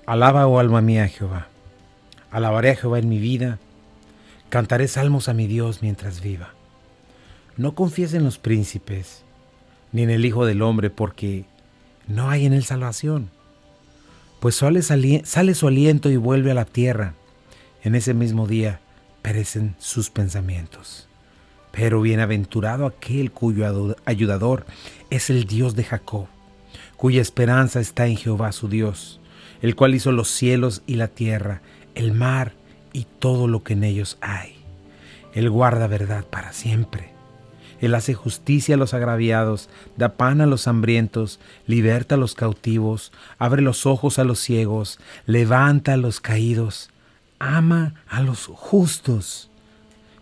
Alaba, oh alma mía, a Jehová. Alabaré a Jehová en mi vida. Cantaré salmos a mi Dios mientras viva. No confíes en los príncipes, ni en el Hijo del Hombre, porque no hay en él salvación. Pues sale su aliento y vuelve a la tierra. En ese mismo día perecen sus pensamientos. Pero bienaventurado aquel cuyo ayudador es el Dios de Jacob, cuya esperanza está en Jehová su Dios, el cual hizo los cielos y la tierra, el mar y todo lo que en ellos hay. Él guarda verdad para siempre. Él hace justicia a los agraviados, da pan a los hambrientos, liberta a los cautivos, abre los ojos a los ciegos, levanta a los caídos, ama a los justos.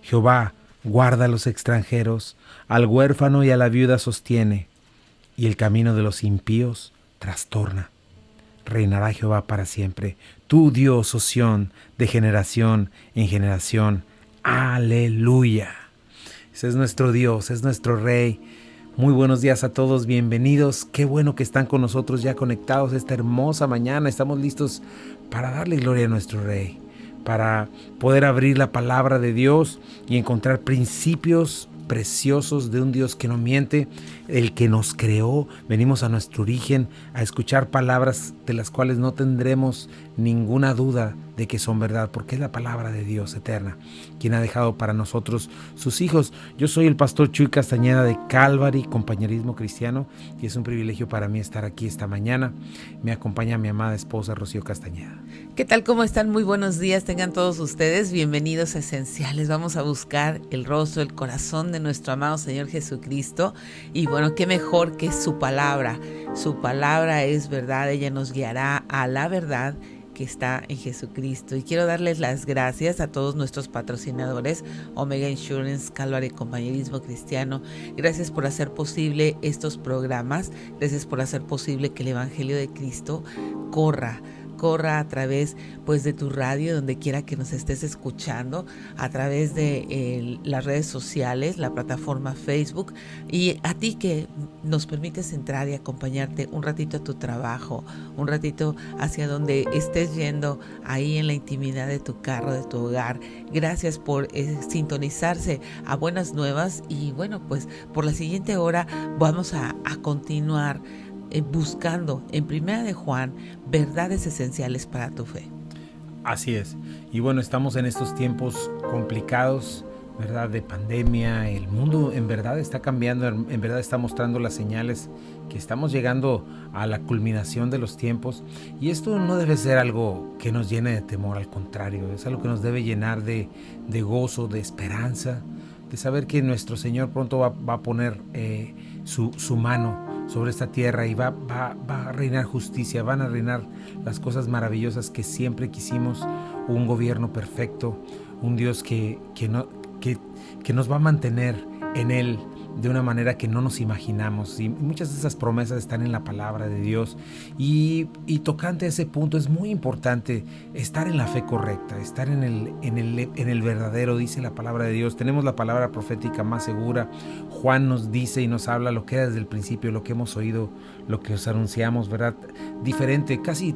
Jehová guarda a los extranjeros, al huérfano y a la viuda sostiene, y el camino de los impíos trastorna. Reinará Jehová para siempre, tu Dios, oh Sión, de generación en generación. ¡Aleluya! Ese es nuestro Dios, es nuestro Rey. Muy buenos días a todos, bienvenidos. Qué bueno que están con nosotros ya conectados esta hermosa mañana. Estamos listos para darle gloria a nuestro Rey, para poder abrir la palabra de Dios y encontrar principios preciosos de un Dios que no miente, el que nos creó. Venimos a nuestro origen a escuchar palabras de las cuales no tendremos ninguna duda de que son verdad, porque es la palabra de Dios eterna, quien ha dejado para nosotros sus hijos. Yo soy el pastor Chuy Castañeda de Calvary, Compañerismo Cristiano, y es un privilegio para mí estar aquí esta mañana. Me acompaña mi amada esposa Rocío Castañeda. ¿Qué tal? ¿Cómo están? Muy buenos días tengan todos ustedes. Bienvenidos a Esenciales. Vamos a buscar el rostro, el corazón de nuestro amado Señor Jesucristo. Y bueno, qué mejor que su palabra. Su palabra es verdad. Ella nos guiará a la verdad que está en Jesucristo. Y quiero darles las gracias a todos nuestros patrocinadores, Omega Insurance, Calvary Compañerismo Cristiano. Gracias por hacer posible estos programas. Gracias por hacer posible que el Evangelio de Cristo corra a través de tu radio, donde quiera que nos estés escuchando, a través de las redes sociales, la plataforma Facebook, y a ti que nos permites entrar y acompañarte un ratito a tu trabajo, un ratito hacia donde estés yendo, ahí en la intimidad de tu carro, de tu hogar. Gracias por sintonizarse a Buenas Nuevas, y bueno, pues por la siguiente hora vamos a continuar buscando en Primera de Juan verdades esenciales para tu fe. Así es. Y bueno, estamos en estos tiempos complicados, ¿verdad? De pandemia. El mundo en verdad está cambiando, en verdad está mostrando las señales que estamos llegando a la culminación de los tiempos. Y esto no debe ser algo que nos llene de temor, al contrario, es algo que nos debe llenar de gozo, de esperanza, de saber que nuestro Señor pronto va a poner su mano sobre esta tierra y va a reinar justicia, van a reinar las cosas maravillosas que siempre quisimos, un gobierno perfecto, un Dios que nos va a mantener en Él de una manera que no nos imaginamos, y muchas de esas promesas están en la palabra de Dios. Y tocante a ese punto es muy importante estar en la fe correcta, estar en el verdadero, dice la palabra de Dios. Tenemos la palabra profética más segura. Juan nos dice y nos habla lo que era desde el principio, lo que hemos oído, lo que os anunciamos, ¿verdad? Diferente, casi,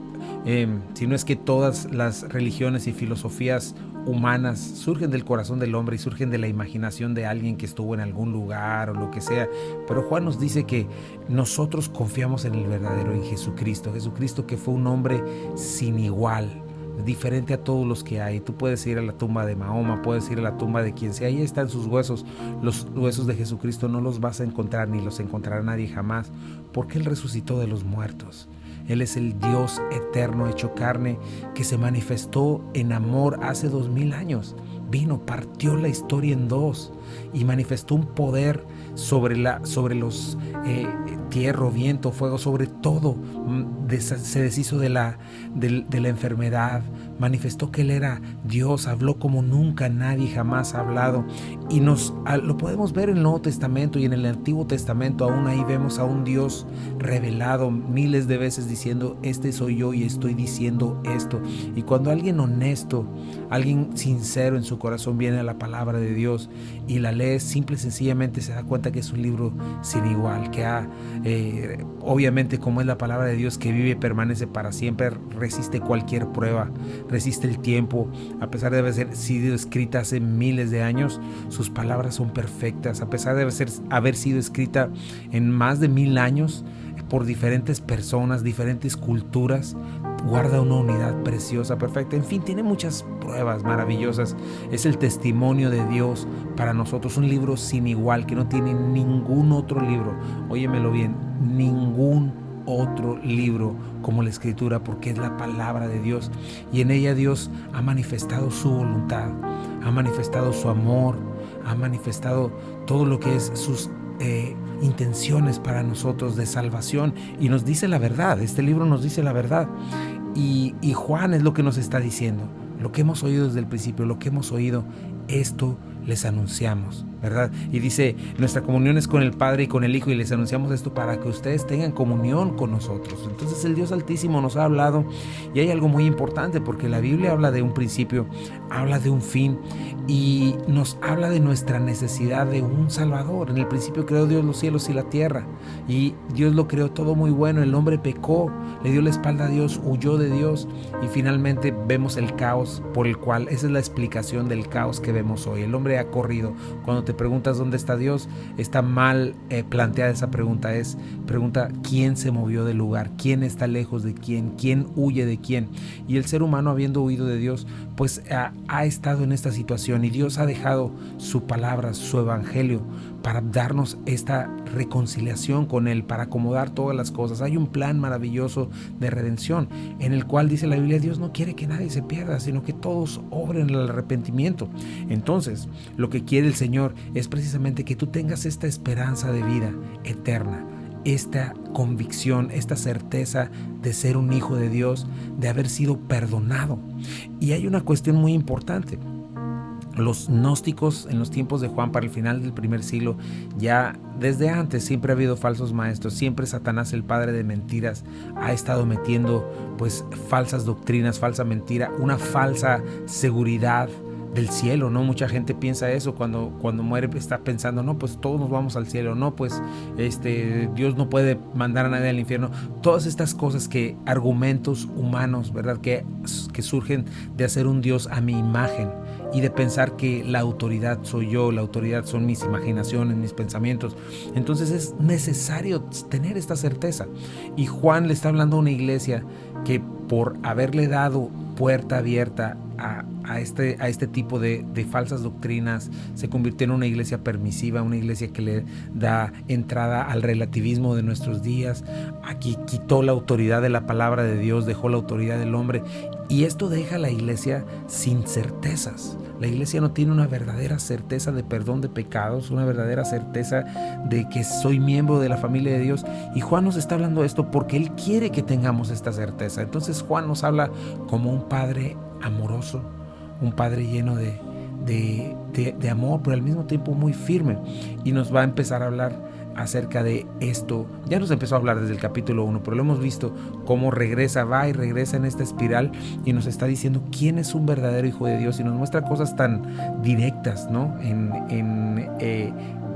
si no es que todas las religiones y filosofías humanas surgen del corazón del hombre y surgen de la imaginación de alguien que estuvo en algún lugar o lo que sea, pero Juan nos dice que nosotros confiamos en el verdadero, en Jesucristo que fue un hombre sin igual, diferente a todos los que hay. Tú puedes ir a la tumba de Mahoma, puedes ir a la tumba de quien sea, ahí están sus huesos. Los huesos de Jesucristo no los vas a encontrar, ni los encontrará nadie jamás, porque Él resucitó de los muertos. Él es el Dios eterno hecho carne, que se manifestó en amor hace 2000 años. Vino, partió la historia en dos y manifestó un poder sobre los tierra, viento, fuego, sobre todo. Se deshizo de la enfermedad, manifestó que Él era Dios, habló como nunca nadie jamás ha hablado, y lo podemos ver en el Nuevo Testamento y en el Antiguo Testamento. Aún ahí vemos a un Dios revelado miles de veces diciendo: este soy yo y estoy diciendo esto. Y cuando alguien honesto, alguien sincero en su corazón viene a la palabra de Dios y la lee, simple y sencillamente se da cuenta que es un libro sin igual, que ha obviamente como es la palabra de Dios que vive y permanece para siempre, resiste cualquier prueba, resiste el tiempo. A pesar de haber sido escrita hace miles de años, sus palabras son perfectas. A pesar de haber sido escrita en más de 1000 años por diferentes personas, diferentes culturas, guarda una unidad preciosa, perfecta. En fin, tiene muchas pruebas maravillosas. Es el testimonio de Dios para nosotros, un libro sin igual que no tiene ningún otro libro. Óyemelo bien, ningún otro libro como la Escritura, porque es la palabra de Dios y en ella Dios ha manifestado su voluntad, ha manifestado su amor, ha manifestado todo lo que es sus intenciones para nosotros de salvación, y nos dice la verdad. Este libro nos dice la verdad, y Juan es lo que nos está diciendo, lo que hemos oído desde el principio, lo que hemos oído, esto les anunciamos, ¿verdad? Y dice, nuestra comunión es con el Padre y con el Hijo, y les anunciamos esto para que ustedes tengan comunión con nosotros. Entonces el Dios Altísimo nos ha hablado, y hay algo muy importante, porque la Biblia habla de un principio, habla de un fin, y nos habla de nuestra necesidad de un Salvador. En el principio creó Dios los cielos y la tierra, y Dios lo creó todo muy bueno. El hombre pecó, le dio la espalda a Dios, huyó de Dios, y finalmente vemos el caos por el cual, esa es la explicación del caos que vemos hoy. El hombre ha corrido. Cuando te preguntas dónde está Dios, está mal planteada esa pregunta. Pregunta quién se movió del lugar, quién está lejos de quién huye de quién. Y el ser humano, habiendo huido de Dios, pues ha estado en esta situación, y Dios ha dejado su palabra, su evangelio, para darnos esta reconciliación con Él, para acomodar todas las cosas. Hay un plan maravilloso de redención, en el cual dice la Biblia, Dios no quiere que nadie se pierda, sino que todos obren el arrepentimiento. Entonces, lo que quiere el Señor es precisamente que tú tengas esta esperanza de vida eterna, esta convicción, esta certeza de ser un hijo de Dios, de haber sido perdonado. Y hay una cuestión muy importante. Los gnósticos en los tiempos de Juan, para el final del primer siglo, ya desde antes siempre ha habido falsos maestros, siempre Satanás, el padre de mentiras, ha estado metiendo pues falsas doctrinas, falsa mentira, una falsa seguridad del cielo, ¿no? Mucha gente piensa eso cuando muere, está pensando, no, pues todos nos vamos al cielo, no, pues Dios no puede mandar a nadie al infierno. Todas estas cosas, argumentos humanos, ¿verdad? Que surgen de hacer un Dios a mi imagen, y de pensar que la autoridad soy yo, la autoridad son mis imaginaciones, mis pensamientos. Entonces es necesario tener esta certeza. Y Juan le está hablando a una iglesia que, por haberle dado puerta abierta a este tipo de falsas doctrinas, se convirtió en una iglesia permisiva, una iglesia que le da entrada al relativismo de nuestros días. Aquí quitó la autoridad de la palabra de Dios, dejó la autoridad del hombre, y esto deja a la iglesia sin certezas. La iglesia no tiene una verdadera certeza de perdón de pecados, una verdadera certeza de que soy miembro de la familia de Dios. Y Juan nos está hablando de esto porque Él quiere que tengamos esta certeza. Entonces Juan nos habla como un padre amoroso, un padre lleno de amor, pero al mismo tiempo muy firme. Y nos va a empezar a hablar acerca de esto. Ya nos empezó a hablar desde el capítulo 1, pero lo hemos visto cómo va y regresa en esta espiral, y nos está diciendo quién es un verdadero hijo de Dios, y nos muestra cosas tan directas, ¿no?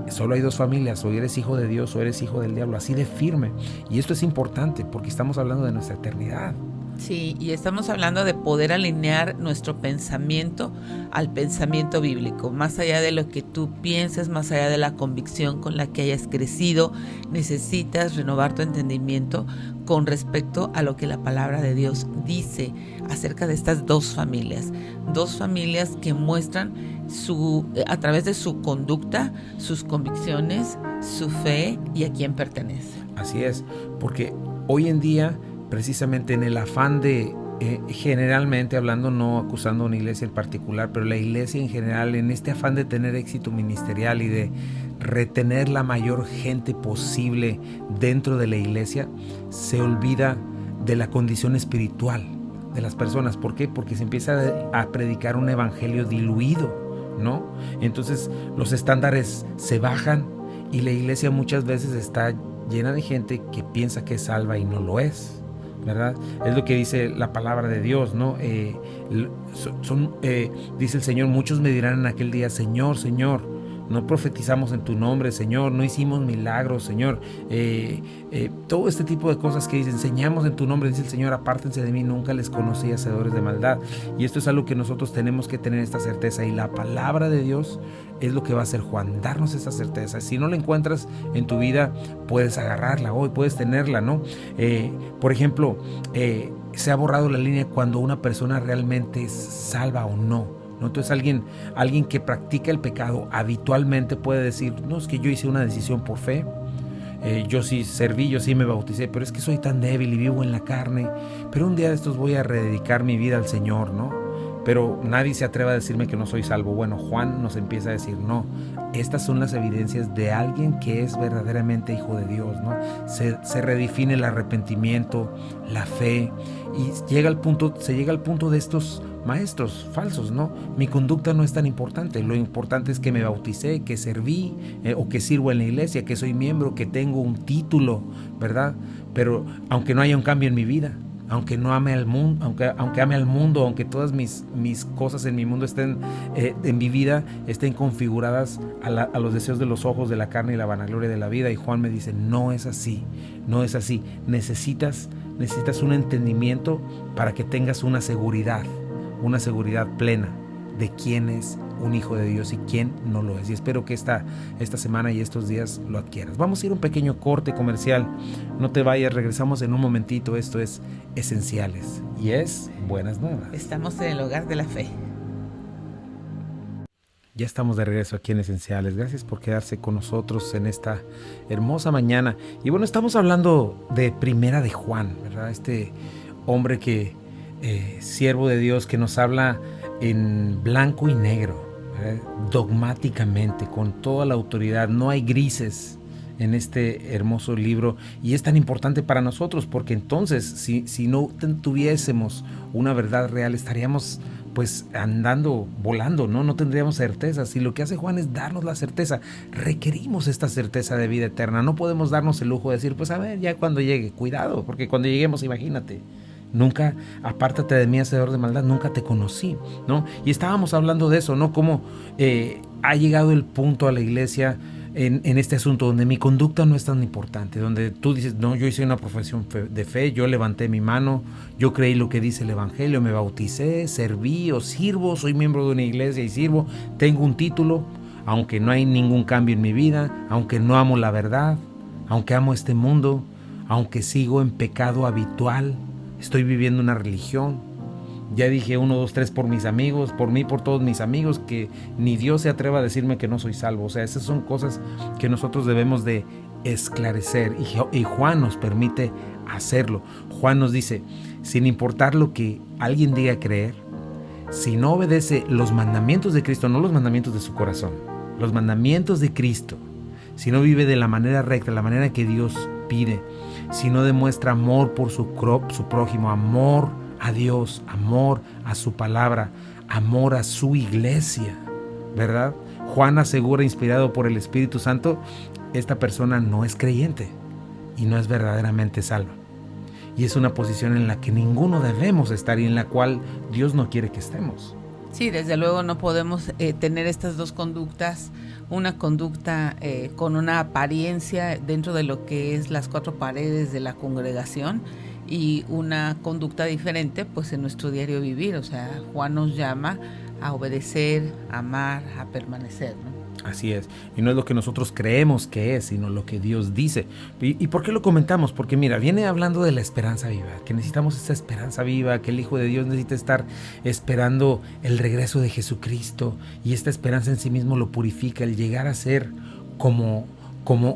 Solo hay dos familias: o eres hijo de Dios o eres hijo del diablo, así de firme. Y esto es importante porque estamos hablando de nuestra eternidad. Sí, y estamos hablando de poder alinear nuestro pensamiento al pensamiento bíblico. Más allá de lo que tú pienses, más allá de la convicción con la que hayas crecido, necesitas renovar tu entendimiento con respecto a lo que la palabra de Dios dice acerca de estas dos familias que muestran a través de su conducta, sus convicciones, su fe y a quién pertenece. Así es, porque hoy en día, precisamente en el afán de, generalmente hablando, no acusando a una iglesia en particular, pero la iglesia en general, en este afán de tener éxito ministerial y de retener la mayor gente posible dentro de la iglesia, se olvida de la condición espiritual de las personas. ¿Por qué? Porque se empieza a predicar un evangelio diluido, ¿no? Entonces los estándares se bajan, y la iglesia muchas veces está llena de gente que piensa que es salva y no lo es, ¿verdad? Es lo que dice la palabra de Dios, ¿no? Dice el Señor: muchos me dirán en aquel día, Señor, Señor, no profetizamos en tu nombre, Señor, no hicimos milagros, Señor, todo este tipo de cosas que dicen, enseñamos en tu nombre, dice el Señor, apártense de mí, nunca les conocí, hacedores de maldad. Y esto es algo que nosotros tenemos que tener esta certeza, y la palabra de Dios es lo que va a hacer Juan, darnos esa certeza. Si no la encuentras en tu vida, puedes agarrarla hoy, puedes tenerla, ¿no? Por ejemplo, se ha borrado la línea cuando una persona realmente es salva o no, ¿no? Entonces alguien que practica el pecado habitualmente puede decir, no, es que yo hice una decisión por fe, yo sí serví, yo sí me bauticé, pero es que soy tan débil y vivo en la carne, pero un día de estos voy a rededicar mi vida al Señor, ¿no? Pero nadie se atreve a decirme que no soy salvo. Bueno, Juan nos empieza a decir, no, estas son las evidencias de alguien que es verdaderamente hijo de Dios, ¿no? Se redefine el arrepentimiento, la fe, y se llega al punto de estos maestros falsos, ¿no? Mi conducta no es tan importante, lo importante es que me bauticé, que serví, o que sirvo en la iglesia, que soy miembro, que tengo un título, ¿verdad? Pero aunque no haya un cambio en mi vida, aunque no ame al mundo, aunque ame al mundo, aunque todas mis cosas en mi mundo estén, en mi vida, estén configuradas a los deseos de los ojos, de la carne y la vanagloria de la vida. Y Juan me dice, no es así, no es así. Necesitas un entendimiento para que tengas una seguridad plena de quién es un hijo de Dios y quién no lo es. Y espero que esta semana y estos días lo adquieras. Vamos a ir a un pequeño corte comercial. No te vayas, regresamos en un momentito. Esto es Esenciales y es Buenas Nuevas. Estamos en el hogar de la fe. Ya estamos de regreso aquí en Esenciales. Gracias por quedarse con nosotros en esta hermosa mañana. Y bueno, estamos hablando de Primera de Juan, ¿verdad? Este hombre que, siervo de Dios, que nos habla en blanco y negro, ¿verdad? Dogmáticamente, con toda la autoridad. No hay grises en este hermoso libro, y es tan importante para nosotros porque entonces si no tuviésemos una verdad real, estaríamos pues andando, volando, no tendríamos certezas. Y lo que hace Juan es darnos la certeza. Requerimos esta certeza de vida eterna. No podemos darnos el lujo de decir, pues a ver, ya cuando llegue, cuidado, porque cuando lleguemos, imagínate, nunca, apártate de mí, hacedor de maldad, nunca te conocí, ¿no? Y estábamos hablando de eso, ¿no? Cómo ha llegado el punto a la iglesia en este asunto donde mi conducta no es tan importante, donde tú dices, no, yo hice una profesión de fe, yo levanté mi mano, yo creí lo que dice el evangelio, me bauticé, serví o sirvo, soy miembro de una iglesia y sirvo, tengo un título, aunque no hay ningún cambio en mi vida, aunque no amo la verdad, aunque amo este mundo, aunque sigo en pecado habitual, estoy viviendo una religión. Ya dije 1, 2, 3 por mis amigos, por mí, por todos mis amigos, que ni Dios se atreva a decirme que no soy salvo. O sea, esas son cosas que nosotros debemos de esclarecer, y Juan nos permite hacerlo. Juan nos dice, sin importar lo que alguien diga creer, si no obedece los mandamientos de Cristo, no los mandamientos de su corazón, los mandamientos de Cristo, si no vive de la manera recta, la manera que Dios pide, si no demuestra amor por su prójimo, amor a Dios, amor a su palabra, amor a su iglesia, ¿verdad? Juan asegura, inspirado por el Espíritu Santo, esta persona no es creyente y no es verdaderamente salva. Y es una posición en la que ninguno debemos estar y en la cual Dios no quiere que estemos. Sí, desde luego no podemos tener estas dos conductas, una conducta con una apariencia dentro de lo que es las 4 paredes de la congregación, y una conducta diferente pues en nuestro diario vivir. O sea, Juan nos llama a obedecer, a amar, a permanecer, ¿no? Así es, y no es lo que nosotros creemos que es, sino lo que Dios dice. ¿Y por qué lo comentamos? Porque mira, viene hablando de la esperanza viva, que necesitamos esa esperanza viva, que el Hijo de Dios necesita estar esperando el regreso de Jesucristo, y esta esperanza en sí mismo lo purifica, el llegar a ser como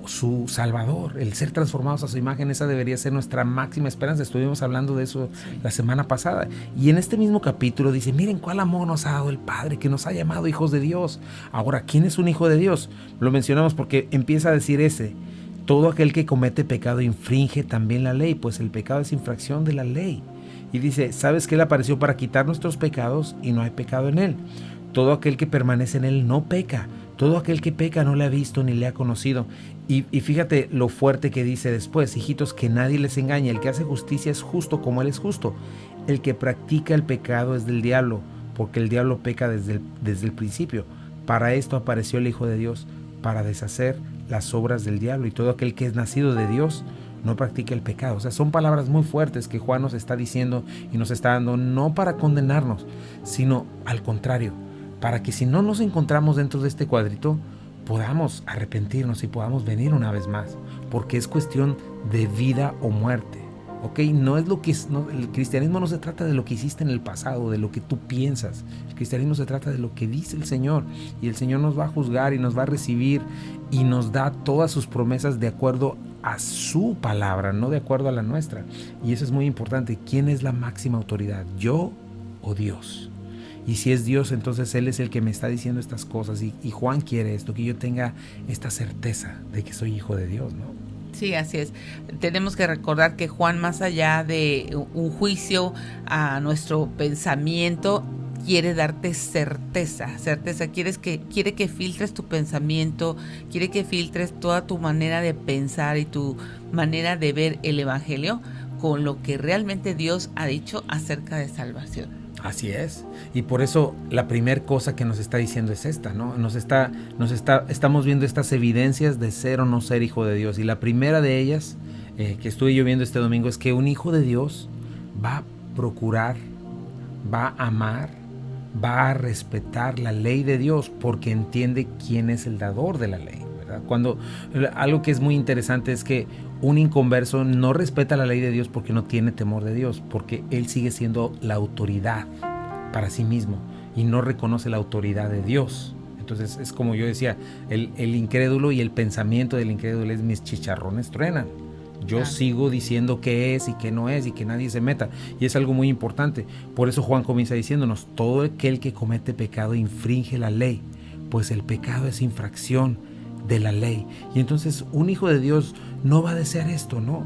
su Salvador, el ser transformados a su imagen. Esa debería ser nuestra máxima esperanza. Estuvimos hablando de eso la semana pasada, y en este mismo capítulo dice, miren cuál amor nos ha dado el Padre, que nos ha llamado hijos de Dios. Ahora, ¿quién es un hijo de Dios? Lo mencionamos porque empieza a decir todo aquel que comete pecado infringe también la ley, pues el pecado es infracción de la ley. Y dice, ¿sabes que Él apareció para quitar nuestros pecados y no hay pecado en Él? Todo aquel que permanece en Él no peca. Todo aquel que peca no le ha visto ni le ha conocido. Y fíjate lo fuerte que dice después, hijitos, que nadie les engañe. El que hace justicia es justo como Él es justo. El que practica el pecado es del diablo, porque el diablo peca desde el principio. Para esto apareció el Hijo de Dios, para deshacer las obras del diablo, y todo aquel que es nacido de Dios no practica el pecado. O sea, son palabras muy fuertes que Juan nos está diciendo y nos está dando, no para condenarnos, sino al contrario, para que si no nos encontramos dentro de este cuadrito, podamos arrepentirnos y podamos venir una vez más, porque es cuestión de vida o muerte. ¿Ok? No es lo que es, no, el cristianismo no se trata de lo que hiciste en el pasado, de lo que tú piensas. El cristianismo se trata de lo que dice el Señor, y el Señor nos va a juzgar y nos va a recibir y nos da todas sus promesas de acuerdo a su palabra, no de acuerdo a la nuestra. Y eso es muy importante. ¿Quién es la máxima autoridad? ¿Yo o Dios? Y si es Dios, entonces Él es el que me está diciendo estas cosas, y Juan quiere esto, que yo tenga esta certeza de que soy hijo de Dios, ¿no? Sí, así es. Tenemos que recordar que Juan, más allá de un juicio a nuestro pensamiento, quiere darte certeza. Quiere que filtres tu pensamiento, quiere que filtres toda tu manera de pensar y tu manera de ver el Evangelio con lo que realmente Dios ha dicho acerca de salvación. Así es, y por eso la primera cosa que nos está diciendo es esta, ¿no? Estamos viendo estas evidencias de ser o no ser hijo de Dios, y la primera de ellas, que estuve yo viendo este domingo, es que un hijo de Dios va a procurar, va a amar, va a respetar la ley de Dios, porque entiende quién es el dador de la ley, ¿verdad? Algo que es muy interesante es que un inconverso no respeta la ley de Dios porque no tiene temor de Dios, porque él sigue siendo la autoridad para sí mismo y no reconoce la autoridad de Dios. Entonces es como yo decía, el incrédulo y el pensamiento del incrédulo es: mis chicharrones truenan. Yo sigo diciendo qué es y qué no es, y que nadie se meta. Y es algo muy importante. Por eso Juan comienza diciéndonos: todo aquel que comete pecado infringe la ley, pues el pecado es infracción de la ley. Y entonces un hijo de Dios no va a desear esto, ¿no?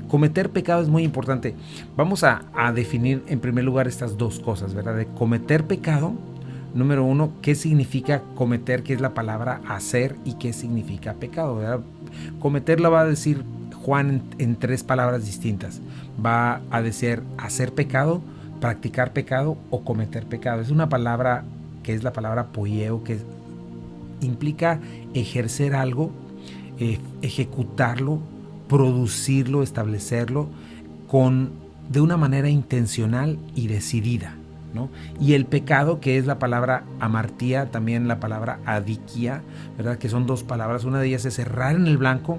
Cometer pecado es muy importante. Vamos a definir en primer lugar estas dos cosas, ¿verdad? De cometer pecado, número uno, ¿qué significa cometer? ¿Qué es la palabra hacer? ¿Y qué significa pecado? ¿Verdad? Cometer la va a decir Juan en tres palabras distintas. Va a decir hacer pecado, practicar pecado o cometer pecado. Es una palabra que es la palabra poieo, que implica ejercer algo, ejecutarlo, producirlo, establecerlo de una manera intencional y decidida, ¿no? Y el pecado, que es la palabra amartía, también la palabra adiquía, ¿verdad? Que son dos palabras. Una de ellas es errar en el blanco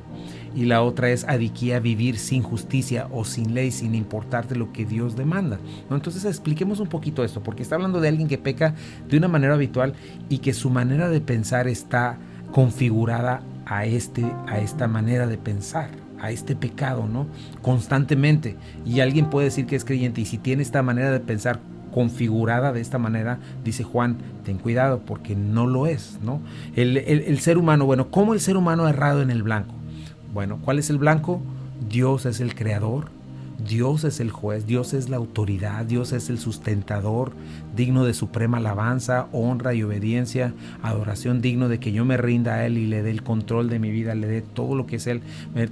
y la otra es adiquía, vivir sin justicia o sin ley, sin importarte lo que Dios demanda, ¿no? Entonces expliquemos un poquito esto, porque está hablando de alguien que peca de una manera habitual y que su manera de pensar está configurada a esta manera de pensar, a este pecado, ¿no? Constantemente. Y alguien puede decir que es creyente, y si tiene esta manera de pensar configurada de esta manera, dice Juan, ten cuidado, porque no lo es, ¿no? El ser humano, bueno, ¿cómo el ser humano ha errado en el blanco? Bueno, ¿cuál es el blanco? Dios es el creador, Dios es el juez, Dios es la autoridad, Dios es el sustentador, digno de suprema alabanza, honra y obediencia, adoración, digno de que yo me rinda a Él y le dé el control de mi vida, le dé todo lo que es Él,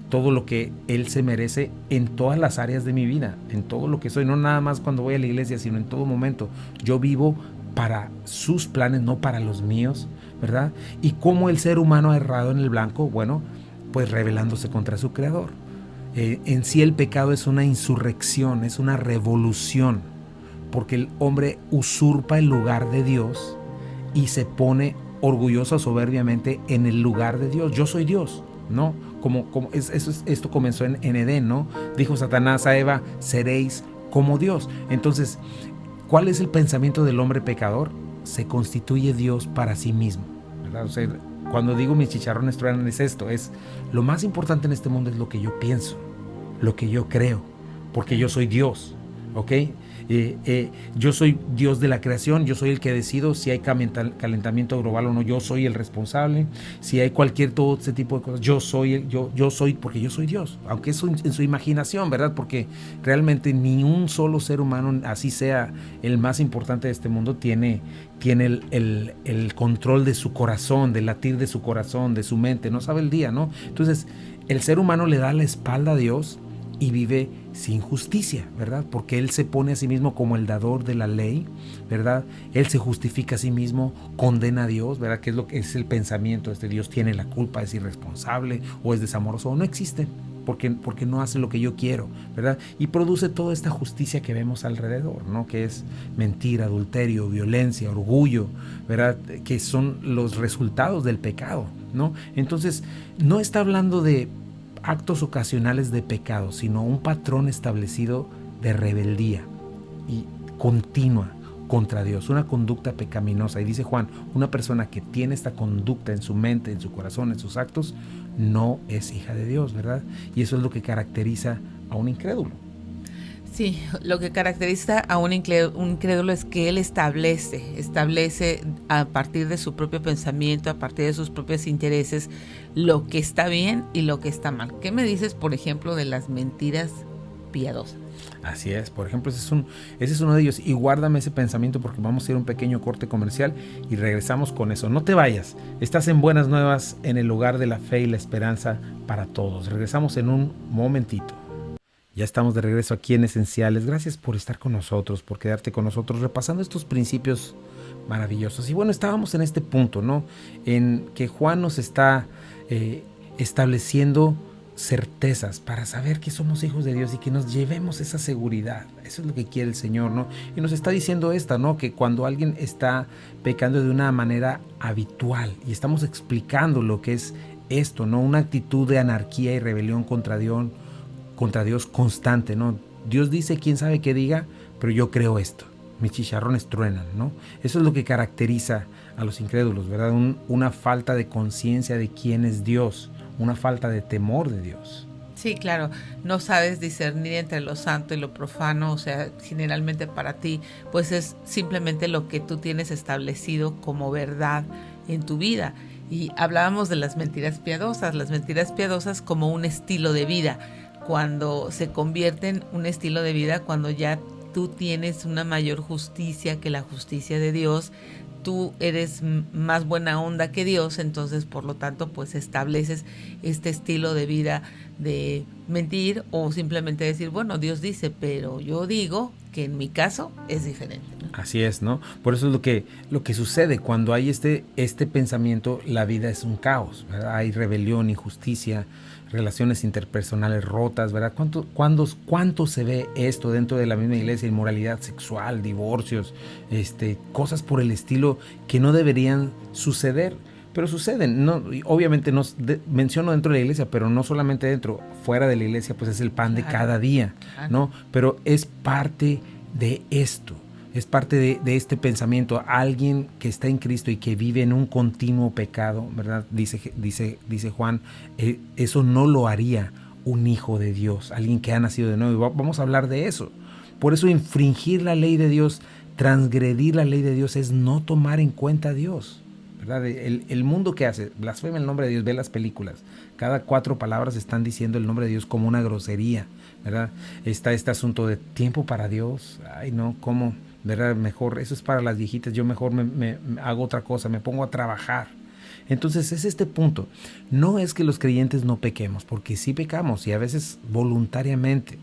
todo lo que Él se merece en todas las áreas de mi vida, en todo lo que soy, no nada más cuando voy a la iglesia, sino en todo momento. Yo vivo para sus planes, no para los míos, ¿verdad? ¿Y cómo el ser humano ha errado en el blanco? Bueno, pues rebelándose contra su creador. En sí el pecado es una insurrección, es una revolución, porque el hombre usurpa el lugar de Dios y se pone orgulloso, soberbiamente en el lugar de Dios. Yo soy Dios, ¿no? Esto comenzó en Edén, ¿no? Dijo Satanás a Eva: seréis como Dios. Entonces, ¿cuál es el pensamiento del hombre pecador? Se constituye Dios para sí mismo, ¿verdad? O sea, cuando digo mis chicharrones truenan, es esto, es lo más importante en este mundo es lo que yo pienso, lo que yo creo, porque yo soy Dios, ¿ok? Yo soy Dios de la creación, yo soy el que decido si hay calentamiento global o no, yo soy el responsable, si hay todo este tipo de cosas, yo soy porque yo soy Dios, aunque eso en su imaginación, ¿verdad? Porque realmente ni un solo ser humano, así sea el más importante de este mundo, tiene el control de su corazón, del latir de su corazón, de su mente, no sabe el día, ¿no? Entonces, el ser humano le da la espalda a Dios y vive sin justicia, ¿verdad? Porque él se pone a sí mismo como el dador de la ley, ¿verdad? Él se justifica a sí mismo, condena a Dios, ¿verdad? Que es lo que es el pensamiento, Dios tiene la culpa, es irresponsable o es desamoroso, o no existe. Porque no hace lo que yo quiero, ¿verdad? Y produce toda esta justicia que vemos alrededor, ¿no? Que es mentira, adulterio, violencia, orgullo, ¿verdad? Que son los resultados del pecado, ¿no? Entonces, no está hablando de actos ocasionales de pecado, sino un patrón establecido de rebeldía y continua contra Dios, una conducta pecaminosa. Y dice Juan, una persona que tiene esta conducta en su mente, en su corazón, en sus actos, no es hija de Dios, ¿verdad? Y eso es lo que caracteriza a un incrédulo. Sí, lo que caracteriza a un incrédulo es que él establece a partir de su propio pensamiento, a partir de sus propios intereses, lo que está bien y lo que está mal. ¿Qué me dices, por ejemplo, de las mentiras piadosas? Así es, por ejemplo, ese es uno de ellos. Y guárdame ese pensamiento porque vamos a ir a un pequeño corte comercial y regresamos con eso. No te vayas, estás en Buenas Nuevas, en el lugar de la fe y la esperanza para todos. Regresamos en un momentito. Ya estamos de regreso aquí en Esenciales. Gracias por estar con nosotros, por quedarte con nosotros, repasando estos principios maravillosos. Y bueno, estábamos en este punto, ¿no? En que Juan nos está estableciendo certezas para saber que somos hijos de Dios y que nos llevemos esa seguridad. Eso es lo que quiere el Señor, ¿no? Y nos está diciendo ¿no? Que cuando alguien está pecando de una manera habitual, y estamos explicando lo que es esto, ¿no? Una actitud de anarquía y rebelión contra Dios constante, ¿no? Dios dice, quién sabe qué diga, pero yo creo esto. Mis chicharrones truenan, ¿no? Eso es lo que caracteriza a los incrédulos, ¿verdad? Una falta de conciencia de quién es Dios, una falta de temor de Dios. Sí, claro, no sabes discernir entre lo santo y lo profano, o sea, generalmente para ti, pues es simplemente lo que tú tienes establecido como verdad en tu vida. Y hablábamos de las mentiras piadosas como un estilo de vida, cuando se convierte en un estilo de vida, cuando ya tú tienes una mayor justicia que la justicia de Dios, tú eres más buena onda que Dios, entonces por lo tanto pues estableces este estilo de vida de mentir o simplemente decir, bueno, Dios dice, pero yo digo que en mi caso es diferente, ¿no? Así es, ¿no? Por eso es lo que sucede cuando hay este pensamiento, la vida es un caos, ¿verdad? Hay rebelión, injusticia, relaciones interpersonales rotas, ¿verdad? ¿Cuánto se ve esto dentro de la misma iglesia? Inmoralidad sexual, divorcios, cosas por el estilo que no deberían suceder, pero suceden. No, obviamente menciono dentro de la iglesia, pero no solamente dentro, fuera de la iglesia, pues es el pan de cada día, ¿no? Pero es parte de esto. Es parte de este pensamiento. Alguien que está en Cristo y que vive en un continuo pecado, ¿verdad? Dice Juan, eso no lo haría un hijo de Dios, alguien que ha nacido de nuevo. Y vamos a hablar de eso. Por eso infringir la ley de Dios, transgredir la ley de Dios es no tomar en cuenta a Dios, ¿verdad? El mundo que hace, blasfema el nombre de Dios, ve las películas. Cada 4 palabras están diciendo el nombre de Dios como una grosería, ¿verdad? Está este asunto de tiempo para Dios. Ay, no, ¿cómo? ¿Verdad? Mejor, eso es para las viejitas, yo mejor me hago otra cosa, me pongo a trabajar. Entonces es este punto. No es que los creyentes no pequemos, porque sí pecamos y a veces voluntariamente,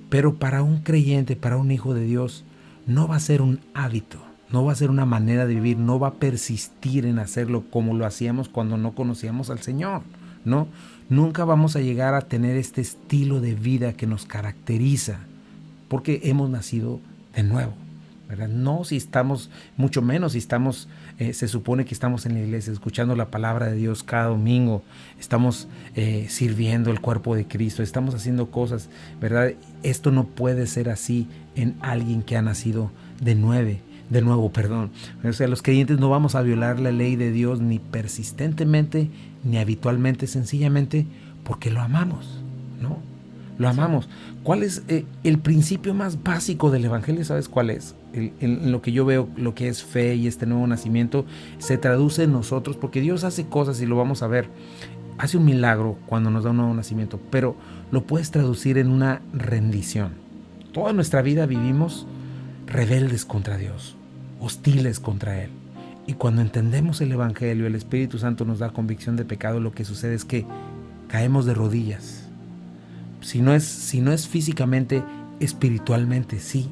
pero para un creyente, para un hijo de Dios, no va a ser un hábito, no va a ser una manera de vivir, no va a persistir en hacerlo como lo hacíamos cuando no conocíamos al Señor, ¿no? Nunca vamos a llegar a tener este estilo de vida que nos caracteriza, porque hemos nacido de nuevo, ¿verdad? No si estamos, mucho menos si estamos, se supone que estamos en la iglesia escuchando la palabra de Dios cada domingo, estamos sirviendo el cuerpo de Cristo, estamos haciendo cosas, ¿verdad? Esto no puede ser así en alguien que ha nacido de nuevo. O sea, los creyentes no vamos a violar la ley de Dios ni persistentemente ni habitualmente, sencillamente porque lo amamos, ¿no? Lo amamos. ¿Cuál es el principio más básico del evangelio? ¿Sabes cuál es? En lo que yo veo, lo que es fe y este nuevo nacimiento, se traduce en nosotros, porque Dios hace cosas y lo vamos a ver. Hace un milagro cuando nos da un nuevo nacimiento, pero lo puedes traducir en una rendición. Toda nuestra vida vivimos rebeldes contra Dios, hostiles contra Él. Y cuando entendemos el evangelio, el Espíritu Santo nos da convicción de pecado, lo que sucede es que caemos de rodillas. Si no es físicamente, espiritualmente, sí.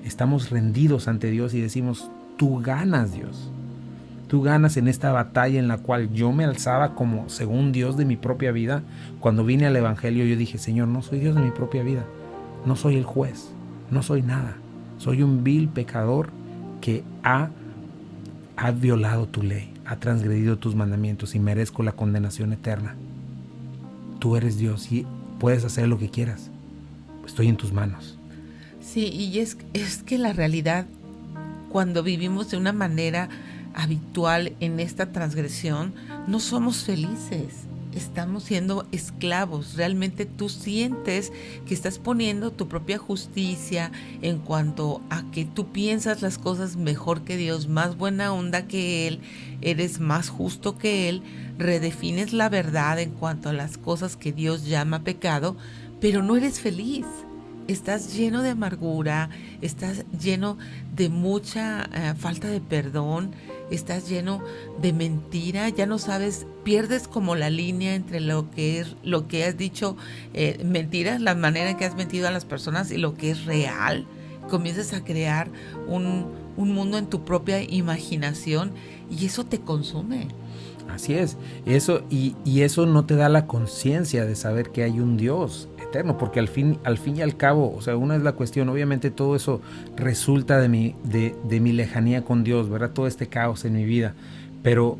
Estamos rendidos ante Dios y decimos, tú ganas, Dios. Tú ganas en esta batalla en la cual yo me alzaba como según Dios de mi propia vida. Cuando vine al Evangelio yo dije, Señor, no soy Dios de mi propia vida. No soy el juez. No soy nada. Soy un vil pecador que ha violado tu ley, ha transgredido tus mandamientos y merezco la condenación eterna. Tú eres Dios y puedes hacer lo que quieras. Estoy en tus manos. Sí, y es que la realidad, cuando vivimos de una manera habitual en esta transgresión, no somos felices. Estamos siendo esclavos. Realmente tú sientes que estás poniendo tu propia justicia en cuanto a que tú piensas las cosas mejor que Dios, más buena onda que Él, eres más justo que Él, redefines la verdad en cuanto a las cosas que Dios llama pecado, pero no eres feliz. Estás lleno de amargura, estás lleno de mucha falta de perdón, estás lleno de mentira, ya no sabes, pierdes como la línea entre lo que has dicho, mentiras, la manera en que has mentido a las personas y lo que es real. Comienzas a crear un mundo en tu propia imaginación y eso te consume. Así es, eso y eso no te da la conciencia de saber que hay un Dios eterno, porque al fin y al cabo, o sea, una es la cuestión, obviamente todo eso resulta de mi lejanía con Dios, ¿verdad? Todo este caos en mi vida, pero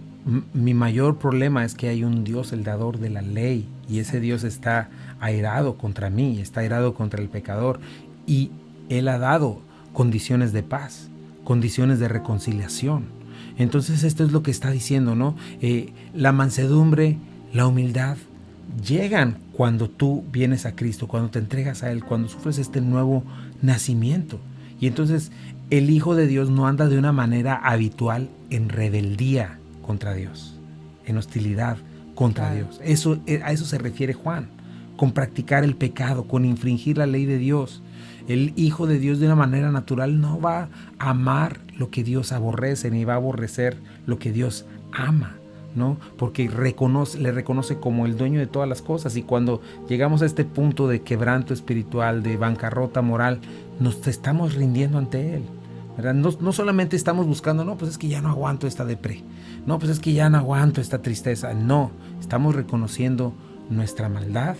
mi mayor problema es que hay un Dios, el dador de la ley, y ese Dios está airado contra mí, está airado contra el pecador, y Él ha dado condiciones de paz, condiciones de reconciliación. Entonces esto es lo que está diciendo, ¿no? La mansedumbre, la humildad llegan cuando tú vienes a Cristo, cuando te entregas a Él, cuando sufres este nuevo nacimiento. Y entonces el Hijo de Dios no anda de una manera habitual en rebeldía contra Dios, en hostilidad contra Dios. A eso se refiere Juan, con practicar el pecado, con infringir la ley de Dios. El Hijo de Dios de una manera natural no va a amar lo que Dios aborrece, ni va a aborrecer lo que Dios ama, ¿no? Porque le reconoce como el dueño de todas las cosas. Y cuando llegamos a este punto de quebranto espiritual, de bancarrota moral, nos estamos rindiendo ante Él, ¿verdad? No solamente estamos buscando, no, pues es que ya no aguanto esta depre, no, pues es que ya no aguanto esta tristeza. No, estamos reconociendo nuestra maldad,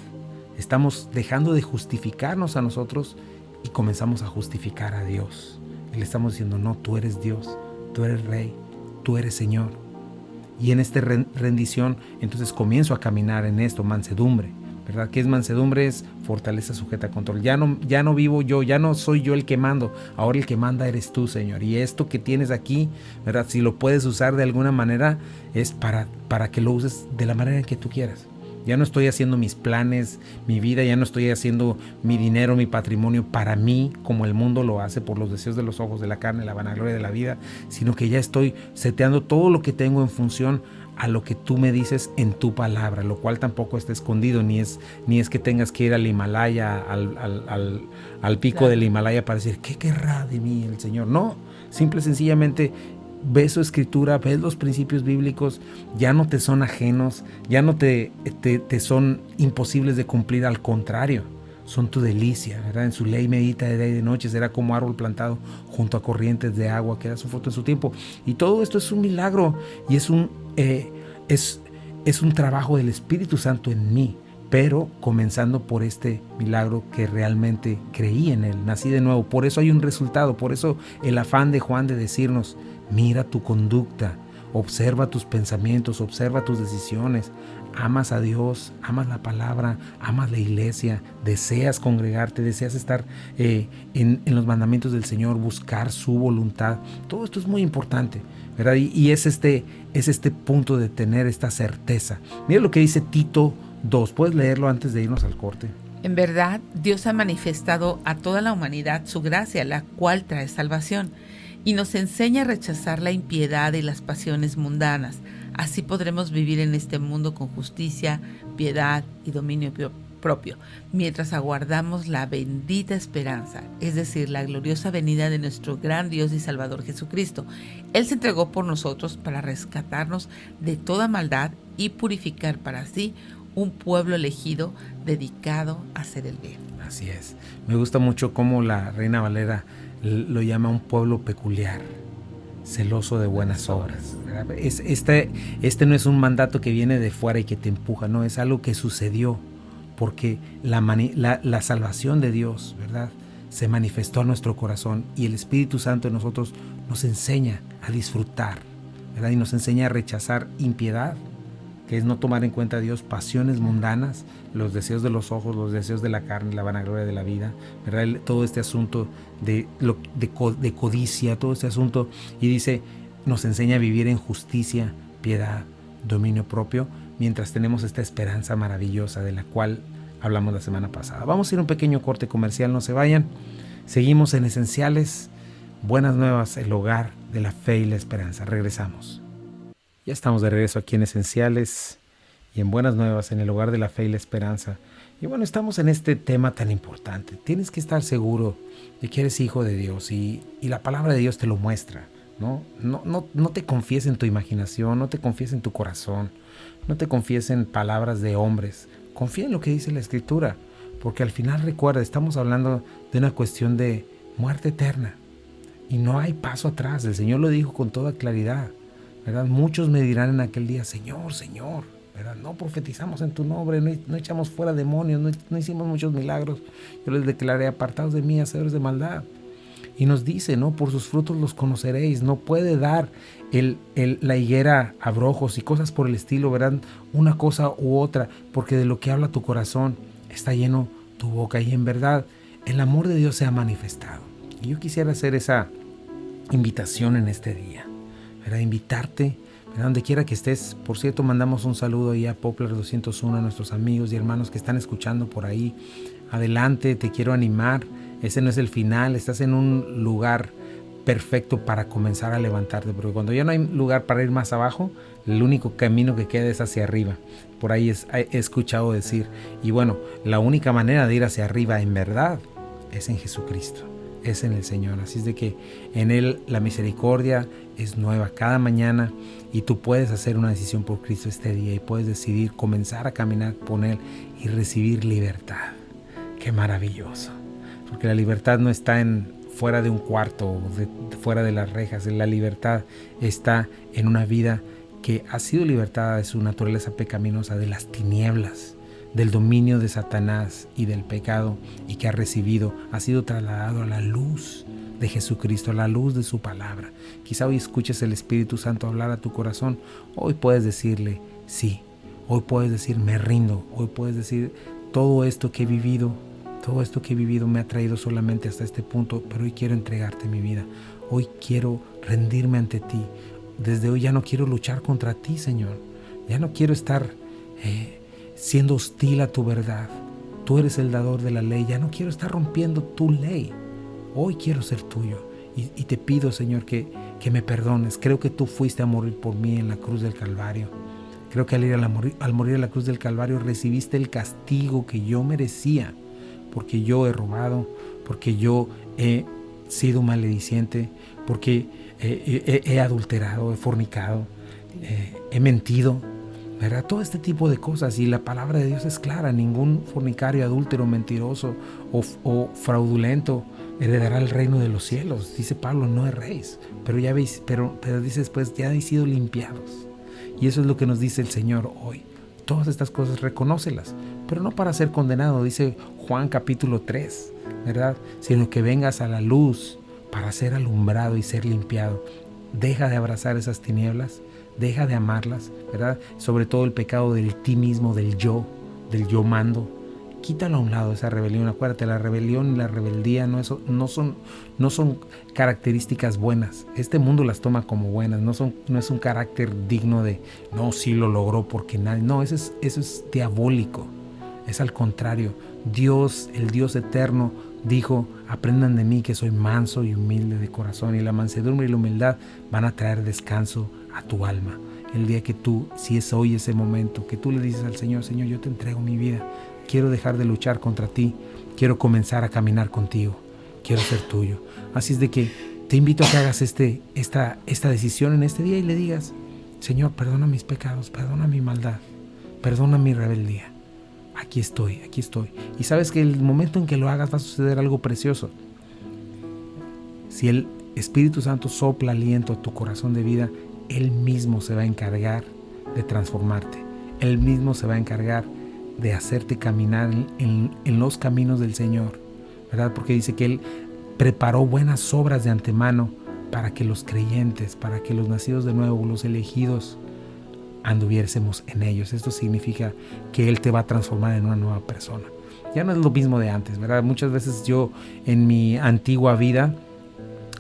estamos dejando de justificarnos a nosotros y comenzamos a justificar a Dios. Y le estamos diciendo, no, tú eres Dios, tú eres Rey, tú eres Señor. Y en esta rendición, entonces comienzo a caminar en esto, mansedumbre, ¿verdad? ¿Qué es mansedumbre? Es fortaleza sujeta a control. Ya no vivo yo, ya no soy yo el que mando, ahora el que manda eres tú, Señor. Y esto que tienes aquí, ¿verdad? Si lo puedes usar de alguna manera, es para que lo uses de la manera en que tú quieras. Ya no estoy haciendo mis planes, mi vida, ya no estoy haciendo mi dinero, mi patrimonio para mí, como el mundo lo hace por los deseos de los ojos, de la carne, la vanagloria de la vida, sino que ya estoy seteando todo lo que tengo en función a lo que tú me dices en tu palabra, lo cual tampoco está escondido, ni es que tengas que ir al Himalaya, al pico del Himalaya para decir, ¿qué querrá de mí el Señor? No, simple y sencillamente ves su escritura, ves los principios bíblicos, ya no te son ajenos, ya no te son imposibles de cumplir, al contrario, son tu delicia, ¿verdad? En su ley medita de día y de noche, será como árbol plantado junto a corrientes de agua que da su fruto en su tiempo. Y todo esto es un milagro y es un trabajo del Espíritu Santo en mí, pero comenzando por este milagro que realmente creí en Él, nací de nuevo. Por eso hay un resultado, por eso el afán de Juan de decirnos, mira tu conducta, observa tus pensamientos, observa tus decisiones, amas a Dios, amas la palabra, amas la iglesia, deseas congregarte, deseas estar en los mandamientos del Señor, buscar su voluntad. Todo esto es muy importante, ¿verdad? Y es este punto de tener esta certeza. Mira lo que dice Tito 2, ¿puedes leerlo antes de irnos al corte? En verdad, Dios ha manifestado a toda la humanidad su gracia, la cual trae salvación, y nos enseña a rechazar la impiedad y las pasiones mundanas. Así podremos vivir en este mundo con justicia, piedad y dominio propio, mientras aguardamos la bendita esperanza, es decir, la gloriosa venida de nuestro gran Dios y Salvador Jesucristo. Él se entregó por nosotros para rescatarnos de toda maldad y purificar para sí un pueblo elegido dedicado a hacer el bien. Así es. Me gusta mucho cómo la Reina Valera lo llama un pueblo peculiar, celoso de buenas obras. Este no es un mandato que viene de fuera y que te empuja, no, es algo que sucedió porque la salvación de Dios, ¿verdad?, se manifestó a nuestro corazón y el Espíritu Santo en nosotros nos enseña a disfrutar, ¿verdad?, y nos enseña a rechazar impiedad, que es no tomar en cuenta a Dios, pasiones mundanas, los deseos de los ojos, los deseos de la carne, la vanagloria de la vida, ¿verdad? Todo este asunto de codicia, todo este asunto, y dice, nos enseña a vivir en justicia, piedad, dominio propio, mientras tenemos esta esperanza maravillosa de la cual hablamos la semana pasada. Vamos a ir a un pequeño corte comercial, no se vayan. Seguimos en Esenciales, buenas nuevas, el hogar de la fe y la esperanza. Regresamos. Ya estamos de regreso aquí en Esenciales y en Buenas Nuevas, en el hogar de la fe y la esperanza. Y bueno, estamos en este tema tan importante. Tienes que estar seguro de que eres hijo de Dios y la palabra de Dios te lo muestra, ¿no? No te confíes en tu imaginación, no te confíes en tu corazón, no te confíes en palabras de hombres. Confía en lo que dice la Escritura, porque al final recuerda, estamos hablando de una cuestión de muerte eterna y no hay paso atrás. El Señor lo dijo con toda claridad, ¿verdad? Muchos me dirán en aquel día, Señor, Señor, ¿verdad? No profetizamos en tu nombre, no echamos fuera demonios, no hicimos muchos milagros. Yo les declaré, apartados de mí, hacedores de maldad. Y nos dice, ¿no? Por sus frutos los conoceréis. No puede dar la higuera abrojos y cosas por el estilo, verán una cosa u otra, porque de lo que habla tu corazón está lleno tu boca. Y en verdad, el amor de Dios se ha manifestado. Y yo quisiera hacer esa invitación en este día, ¿verdad? Invitarte, ¿verdad? Donde quiera que estés. Por cierto, mandamos un saludo ahí a Poplar 201, a nuestros amigos y hermanos que están escuchando por ahí. Adelante, te quiero animar. Ese no es el final, estás en un lugar perfecto para comenzar a levantarte, porque cuando ya no hay lugar para ir más abajo, el único camino que queda es hacia arriba. Por ahí he escuchado decir, y bueno, la única manera de ir hacia arriba en verdad es en Jesucristo, es en el Señor. Así es de que en Él la misericordia es nueva cada mañana y tú puedes hacer una decisión por Cristo este día y puedes decidir comenzar a caminar con Él y recibir libertad. ¡Qué maravilloso! Porque la libertad no está fuera de un cuarto, fuera de las rejas. La libertad está en una vida que ha sido libertada de su naturaleza pecaminosa, de las tinieblas, del dominio de Satanás y del pecado, y que ha sido trasladado a la luz de Jesucristo, a la luz de su palabra. Quizá hoy escuches el Espíritu Santo hablar a tu corazón. Hoy puedes decirle sí. Hoy puedes decir me rindo. Hoy puedes decir todo esto que he vivido me ha traído solamente hasta este punto, pero hoy quiero entregarte mi vida. Hoy quiero rendirme ante ti. Desde hoy ya no quiero luchar contra ti, Señor. Ya no quiero estar siendo hostil a tu verdad. Tú eres el dador de la ley. Ya no quiero estar rompiendo tu ley. Hoy quiero ser tuyo. Y te pido, Señor, que me perdones. Creo que tú fuiste a morir por mí en la cruz del Calvario. Creo que al morir en la cruz del Calvario recibiste el castigo que yo merecía. Porque yo he robado, porque yo he sido malediciente, porque he adulterado, he fornicado, he mentido, ¿verdad? Todo este tipo de cosas. Y la palabra de Dios es clara: ningún fornicario, adúltero, mentiroso o fraudulento heredará el reino de los cielos. Dice Pablo, no erréis, pero dice después, ya habéis sido limpiados. Y eso es lo que nos dice el Señor hoy. Todas estas cosas reconócelas, pero no para ser condenado, dice Juan capítulo 3, ¿verdad? Sino que vengas a la luz para ser alumbrado y ser limpiado. Deja de abrazar esas tinieblas, deja de amarlas, ¿verdad? Sobre todo el pecado del ti mismo, del yo mando. Quítalo a un lado, esa rebelión. Acuérdate, la rebelión y la rebeldía no son características buenas. Este mundo las toma como buenas, no es un carácter digno de, no, sí lo logró porque nadie. No, eso es diabólico. Es al contrario. Dios, el Dios eterno, dijo, aprendan de mí que soy manso y humilde de corazón, y la mansedumbre y la humildad van a traer descanso a tu alma. El día que tú, si es hoy ese momento, que tú le dices al Señor, Señor, yo te entrego mi vida. Quiero dejar de luchar contra ti. Quiero comenzar a caminar contigo. Quiero ser tuyo. Así es de que te invito a que hagas esta decisión en este día y le digas, Señor, perdona mis pecados, perdona mi maldad. perdona mi rebeldía. Aquí estoy. Y sabes que el momento en que lo hagas va a suceder algo precioso. Si el Espíritu Santo sopla aliento a tu corazón de vida, Él mismo se va a encargar de transformarte. Él mismo se va a encargar de hacerte caminar en los caminos del Señor, ¿verdad? Porque dice que Él preparó buenas obras de antemano para que los creyentes, para que los nacidos de nuevo, los elegidos, anduviésemos en ellos. Esto significa que Él te va a transformar en una nueva persona. Ya no es lo mismo de antes, ¿verdad? Muchas veces yo en mi antigua vida,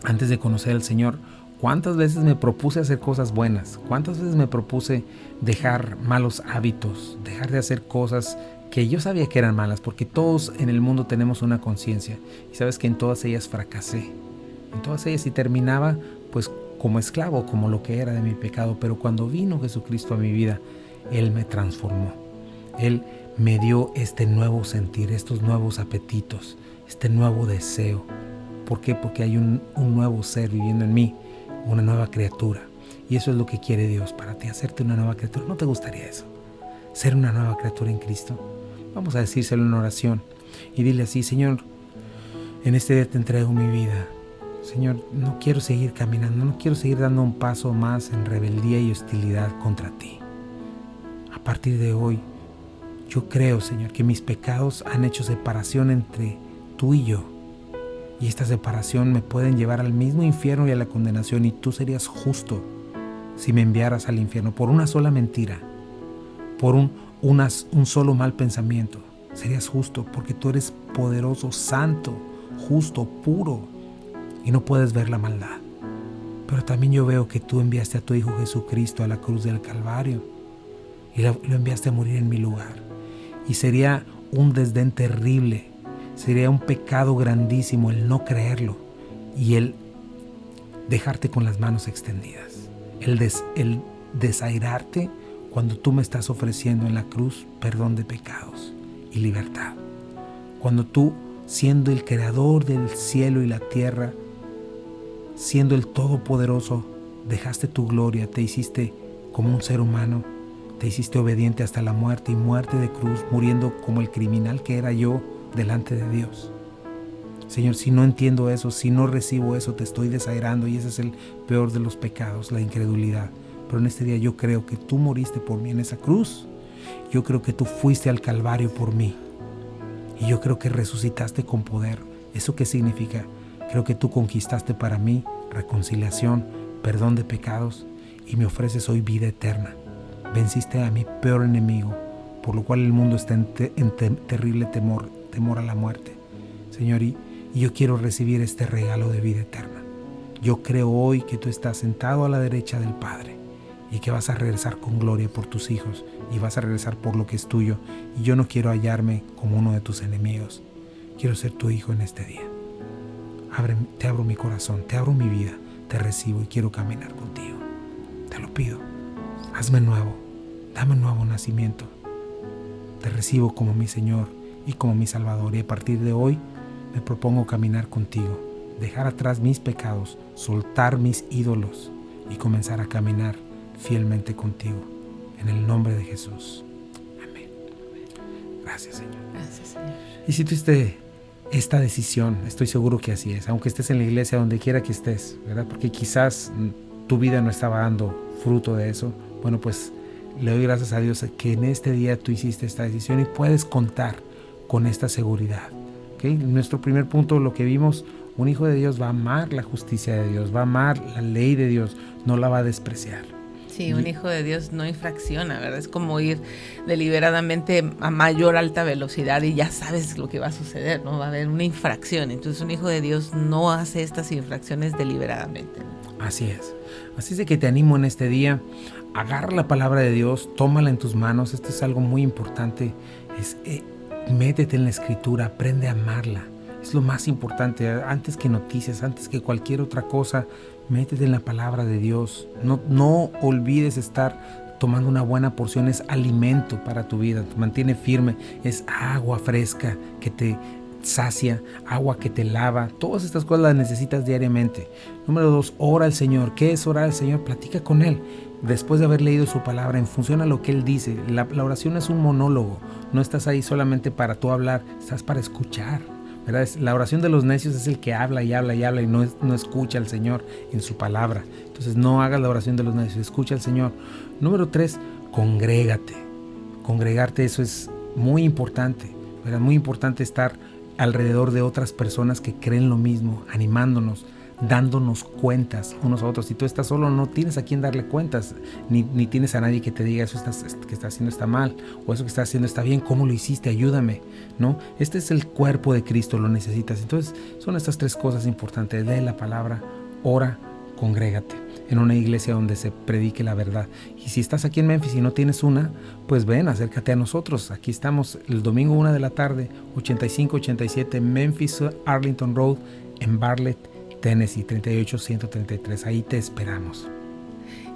antes de conocer al Señor, ¿cuántas veces me propuse hacer cosas buenas? ¿Cuántas veces me propuse dejar malos hábitos? Dejar de hacer cosas que yo sabía que eran malas, porque todos en el mundo tenemos una conciencia. Y sabes que en todas ellas fracasé. En todas ellas y terminaba pues como esclavo, como lo que era de mi pecado. Pero cuando vino Jesucristo a mi vida, Él me transformó. Él me dio este nuevo sentir, estos nuevos apetitos, este nuevo deseo. ¿Por qué? Porque hay un nuevo ser viviendo en mí, una nueva criatura. Y eso es lo que quiere Dios para ti, hacerte una nueva criatura. ¿No te gustaría eso? Ser una nueva criatura en Cristo. Vamos a decírselo en oración y dile así: Señor, en este día te entrego mi vida. Señor, no quiero seguir caminando, no quiero seguir dando un paso más en rebeldía y hostilidad contra ti. A partir de hoy, yo creo, Señor, que mis pecados han hecho separación entre tú y yo. Y esta separación me pueden llevar al mismo infierno y a la condenación, y tú serías justo si me enviaras al infierno por una sola mentira, por un solo mal pensamiento. Serías justo porque tú eres poderoso, santo, justo, puro, y no puedes ver la maldad. Pero también yo veo que tú enviaste a tu Hijo Jesucristo a la cruz del Calvario y lo enviaste a morir en mi lugar. Y sería un desdén terrible, sería un pecado grandísimo el no creerlo y el dejarte con las manos extendidas, el desairarte cuando tú me estás ofreciendo en la cruz perdón de pecados y libertad. Cuando tú, siendo el creador del cielo y la tierra, siendo el todopoderoso, dejaste tu gloria, te hiciste como un ser humano, te hiciste obediente hasta la muerte y muerte de cruz, muriendo como el criminal que era yo delante de Dios. Señor, si no entiendo eso, si no recibo eso, te estoy desairando, y ese es el peor de los pecados, la incredulidad. Pero en este día yo creo que tú moriste por mí en esa cruz. Yo creo que tú fuiste al Calvario por mí. Y yo creo que resucitaste con poder. ¿Eso qué significa? Creo que tú conquistaste para mí reconciliación, perdón de pecados, y me ofreces hoy vida eterna. Venciste a mi peor enemigo, por lo cual el mundo está en terrible temor a la muerte. Señor, y yo quiero recibir este regalo de vida eterna. Yo creo hoy que tú estás sentado a la derecha del Padre y que vas a regresar con gloria por tus hijos y vas a regresar por lo que es tuyo. Y yo no quiero hallarme como uno de tus enemigos. Quiero ser tu hijo en este día. Te abro mi corazón, te abro mi vida, te recibo y quiero caminar contigo. Te lo pido. Hazme nuevo, dame un nuevo nacimiento. Te recibo como mi Señor y como mi Salvador, y a partir de hoy me propongo caminar contigo, dejar atrás mis pecados, soltar mis ídolos y comenzar a caminar fielmente contigo. En el nombre de Jesús. Amén. Gracias, Señor. Gracias, Señor. Y si tuviste esta decisión, estoy seguro que así es, aunque estés en la iglesia, donde quiera que estés, ¿verdad? Porque quizás tu vida no estaba dando fruto de eso. Bueno, pues le doy gracias a Dios que en este día tú hiciste esta decisión y puedes contar con esta seguridad. ¿Okay? En nuestro primer punto, lo que vimos, un hijo de Dios va a amar la justicia de Dios, va a amar la ley de Dios, no la va a despreciar. Sí, un hijo de Dios no infracciona, ¿verdad? Es como ir deliberadamente a mayor alta velocidad y ya sabes lo que va a suceder, ¿no? Va a haber una infracción. Entonces un hijo de Dios no hace estas infracciones deliberadamente. Así es. Así es de que te animo en este día. Agarra la palabra de Dios, tómala en tus manos. Esto es algo muy importante. Métete en la Escritura, aprende a amarla. Es lo más importante. Antes que noticias, antes que cualquier otra cosa, métete en la palabra de Dios. No olvides estar tomando una buena porción. Es alimento para tu vida. Te mantiene firme. Es agua fresca que te sacia, agua que te lava. Todas estas cosas las necesitas diariamente. Número 2, ora al Señor. ¿Qué es orar al Señor? Platica con Él. Después de haber leído su palabra, en función a lo que Él dice. La oración es un monólogo. No estás ahí solamente para tú hablar, estás para escuchar, ¿verdad? La oración de los necios es el que habla y habla y habla y no escucha al Señor en su palabra. Entonces no hagas la oración de los necios, escucha al Señor. Número 3, congrégate. Congregarte, eso es muy importante, ¿verdad? Muy importante estar alrededor de otras personas que creen lo mismo, animándonos, dándonos cuentas unos a otros. Si tú estás solo, no tienes a quien darle cuentas, ni tienes a nadie que te diga eso que estás haciendo está mal, o eso que estás haciendo está bien, ¿cómo lo hiciste? Ayúdame, ¿no? Este es el cuerpo de Cristo, lo necesitas. Entonces son estas 3 cosas importantes: lee la palabra, ora, congrégate en una iglesia donde se predique la verdad. Y si estás aquí en Memphis y no tienes una, pues ven, acércate a nosotros. Aquí estamos el domingo 1 de la tarde, 8587 Memphis Arlington Road en Bartlett, Tennessee, 38133. Ahí te esperamos.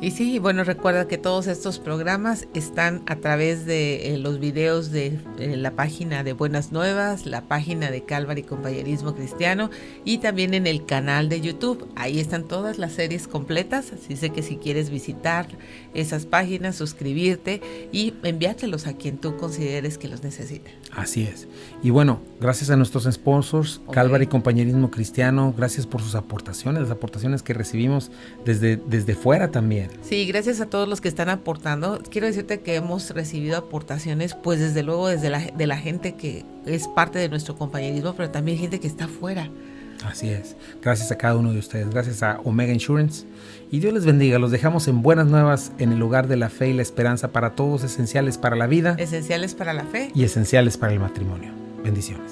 Y sí, bueno, recuerda que todos estos programas están a través de los videos de la página de Buenas Nuevas, la página de Calvary Compañerismo Cristiano y también en el canal de YouTube. Ahí están todas las series completas, así sé que si quieres visitar esas páginas, suscribirte y enviártelos a quien tú consideres que los necesite. Así es. Y bueno, gracias a nuestros sponsors, Calvary Compañerismo Cristiano, gracias por sus aportaciones, las aportaciones que recibimos desde fuera también. Sí, gracias a todos los que están aportando. Quiero decirte que hemos recibido aportaciones, pues desde luego de la gente que es parte de nuestro compañerismo, pero también gente que está afuera. Así es. Gracias a cada uno de ustedes. Gracias a Omega Insurance. Y Dios les bendiga. Los dejamos en Buenas Nuevas, en el lugar de la fe y la esperanza para todos, esenciales para la vida, esenciales para la fe y esenciales para el matrimonio. Bendiciones.